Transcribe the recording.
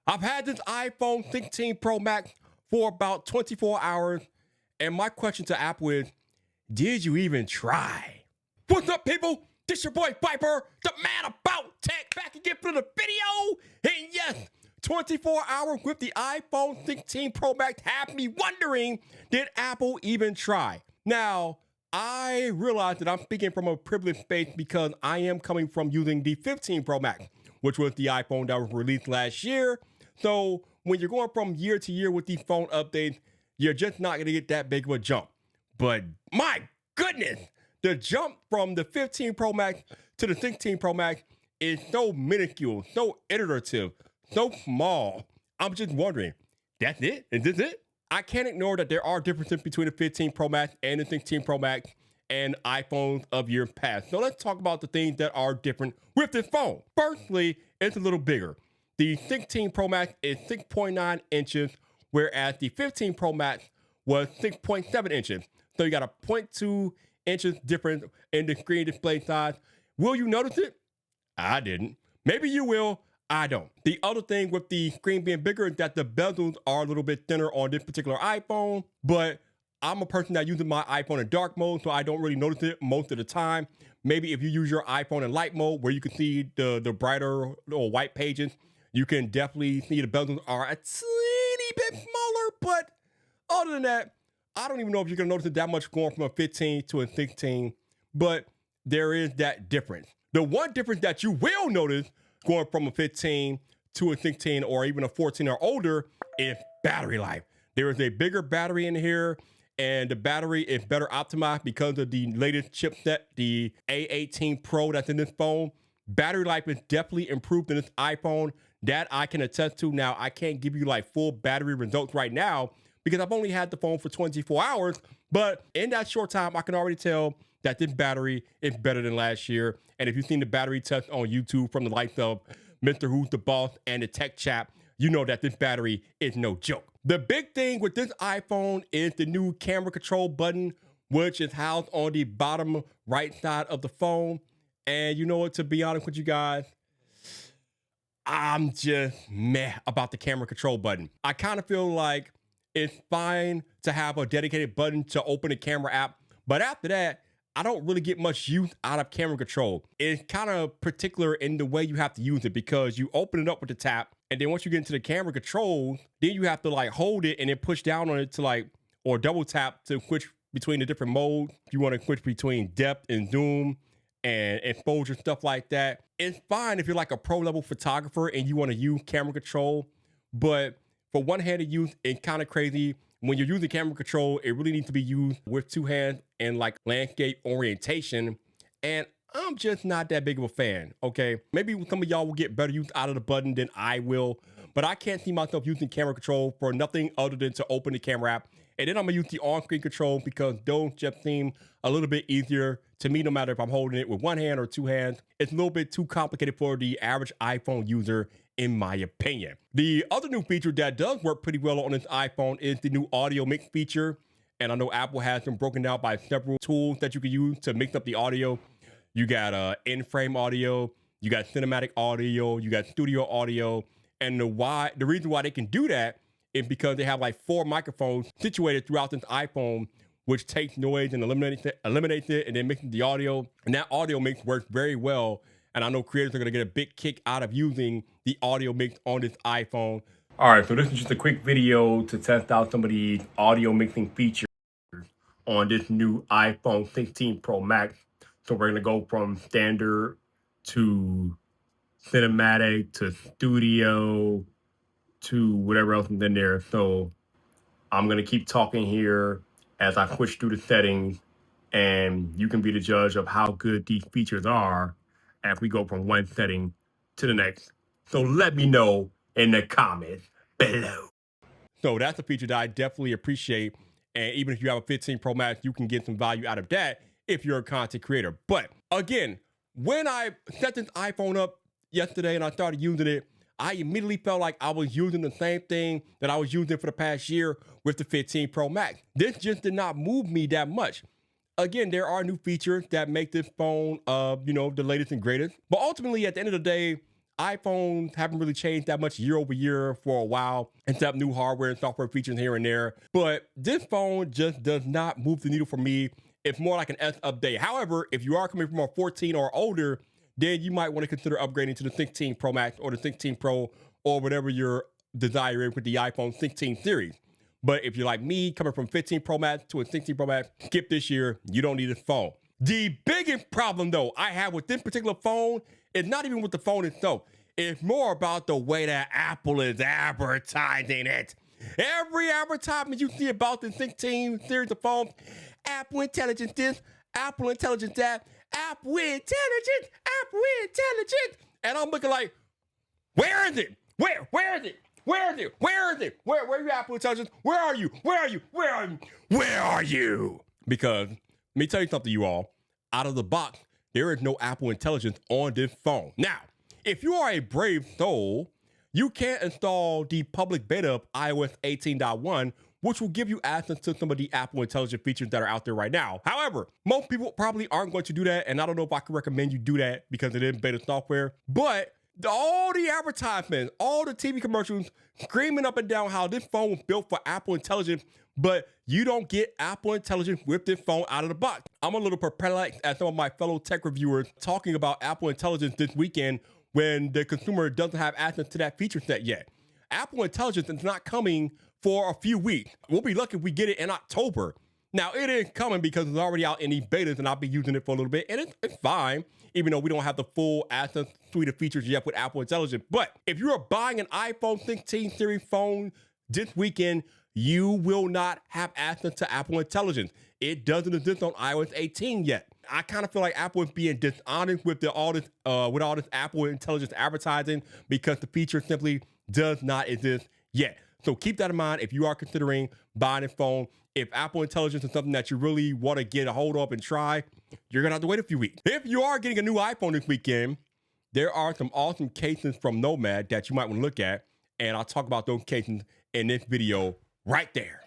I've had this iPhone 16 Pro Max for about 24 hours, and my question to Apple is, did you even try? What's up, people? This your boy Viper, the man about tech, back again for the video. And yes, 24 hours with the iPhone 16 Pro Max have me wondering, did Apple even try? Now, I realize that I'm speaking from a privileged space because I am coming from using the 15 Pro Max, which was the iPhone that was released last year. So when you're going from year to year with these phone updates, you're just not gonna get that big of a jump. But my goodness, the jump from the 15 Pro Max to the 16 Pro Max is so minuscule, so iterative, so small. I'm just wondering, that's it? Is this it? I can't ignore that there are differences between the 15 Pro Max and the 16 Pro Max and iPhones of years past. So let's talk about the things that are different with this phone. Firstly, it's a little bigger. The 16 Pro Max is 6.9 inches, whereas the 15 Pro Max was 6.7 inches. So you got a 0.2 inches difference in the screen display size. Will you notice it? I didn't. Maybe you will. I don't. The other thing with the screen being bigger is that the bezels are a little bit thinner on this particular iPhone, but I'm a person that uses my iPhone in dark mode, so I don't really notice it most of the time. Maybe if you use your iPhone in light mode, where you can see the brighter or white pages, you can definitely see the bezels are a teeny bit smaller, but other than that, I don't even know if you're gonna notice it that much going from a 15 to a 16, but there is that difference. The one difference that you will notice going from a 15 to a 16 or even a 14 or older is battery life. There is a bigger battery in here, and the battery is better optimized because of the latest chipset, the A18 Pro that's in this phone. Battery life is definitely improved in this iPhone. That I can attest to. Now, I can't give you like full battery results right now because I've only had the phone for 24 hours, but in that short time, I can already tell that this battery is better than last year. And if you've seen the battery test on YouTube from the likes of Mr. Who's the Boss and the Tech Chat, you know that this battery is no joke. The big thing with this iPhone is the new camera control button, which is housed on the bottom right side of the phone. And you know what, to be honest with you guys, I'm just meh about the camera control button. I kind of feel like it's fine to have a dedicated button to open the camera app, but after that, I don't really get much use out of camera control. It's kind of particular in the way you have to use it because you open it up with the tap, and then once you get into the camera controls, then you have to like hold it and then push down on it to like, or double tap to switch between the different modes. If you want to switch between depth and zoom and exposure, stuff like that. It's fine if you're like a pro level photographer and you want to use camera control, but for one-handed use, it's kind of crazy. When you're using camera control, it really needs to be used with two hands and like landscape orientation. And I'm just not that big of a fan, okay? Maybe some of y'all will get better use out of the button than I will, but I can't see myself using camera control for nothing other than to open the camera app. And then I'm gonna use the on-screen control because those just seem a little bit easier to me, no matter if I'm holding it with one hand or two hands. It's a little bit too complicated for the average iPhone user, in my opinion. The other new feature that does work pretty well on this iPhone is the new audio mix feature. And I know Apple has them broken down by several tools that you can use to mix up the audio. You got in-frame audio, you got cinematic audio, you got studio audio. And the reason why they can do that is because they have like 4 microphones situated throughout this iPhone, which takes noise and eliminates it and then mixes the audio. And that audio mix works very well. And I know creators are gonna get a big kick out of using the audio mix on this iPhone. All right, so this is just a quick video to test out some of the audio mixing features on this new iPhone 16 Pro Max. So we're gonna go from standard to cinematic to studio to whatever else is in there. So I'm gonna keep talking here as I switch through the settings, and you can be the judge of how good these features are as we go from one setting to the next. So let me know in the comments below. So that's a feature that I definitely appreciate. And even if you have a 15 Pro Max, you can get some value out of that if you're a content creator. But again, when I set this iPhone up yesterday and I started using it, I immediately felt like I was using the same thing that I was using for the past year with the 15 Pro Max. This just did not move me that much. Again, there are new features that make this phone, the latest and greatest. But ultimately, at the end of the day, iPhones haven't really changed that much year over year for a while, except new hardware and software features here and there. But this phone just does not move the needle for me. It's more like an S update. However, if you are coming from a 14 or older, then you might want to consider upgrading to the 16 Pro Max or the 16 Pro or whatever your desire is with the iPhone 16 series. But if you're like me, coming from 15 Pro Max to a 16 Pro Max, skip this year. You don't need this phone. The biggest problem, though, I have with this particular phone is not even with the phone itself. It's more about the way that Apple is advertising it. Every advertisement you see about the 16 series of phones, Apple Intelligence this, Apple Intelligence that, Apple Intelligence, Apple Intelligence. And I'm looking like, where is it? Where is it? Where is it? Where is it? Where are you, Apple Intelligence? Where are you? Where are you? Where are you? Where are you? Because, let me tell you something, you all. Out of the box, there is no Apple Intelligence on this phone. Now, if you are a brave soul, you can install the public beta of iOS 18.1, which will give you access to some of the Apple Intelligence features that are out there right now. However, most people probably aren't going to do that, and I don't know if I can recommend you do that because it is beta software. But all the advertisements, all the TV commercials screaming up and down how this phone was built for Apple Intelligence, but you don't get Apple Intelligence with this phone out of the box. I'm a little perplexed at some of my fellow tech reviewers talking about Apple Intelligence this weekend when the consumer doesn't have access to that feature set yet. Apple Intelligence is not coming for a few weeks. We'll be lucky if we get it in October. Now, it is coming because it's already out in these betas, and I'll be using it for a little bit, and it's fine, even though we don't have the full access suite of features yet with Apple Intelligence. But if you are buying an iPhone 16 series phone this weekend, you will not have access to Apple Intelligence. It doesn't exist on iOS 18 yet. I kind of feel like Apple is being dishonest with all this Apple Intelligence advertising because the feature simply does not exist yet. So keep that in mind if you are considering buying a phone. If Apple Intelligence is something that you really want to get a hold of and try, you're going to have to wait a few weeks. If you are getting a new iPhone this weekend, there are some awesome cases from Nomad that you might want to look at, and I'll talk about those cases in this video right there.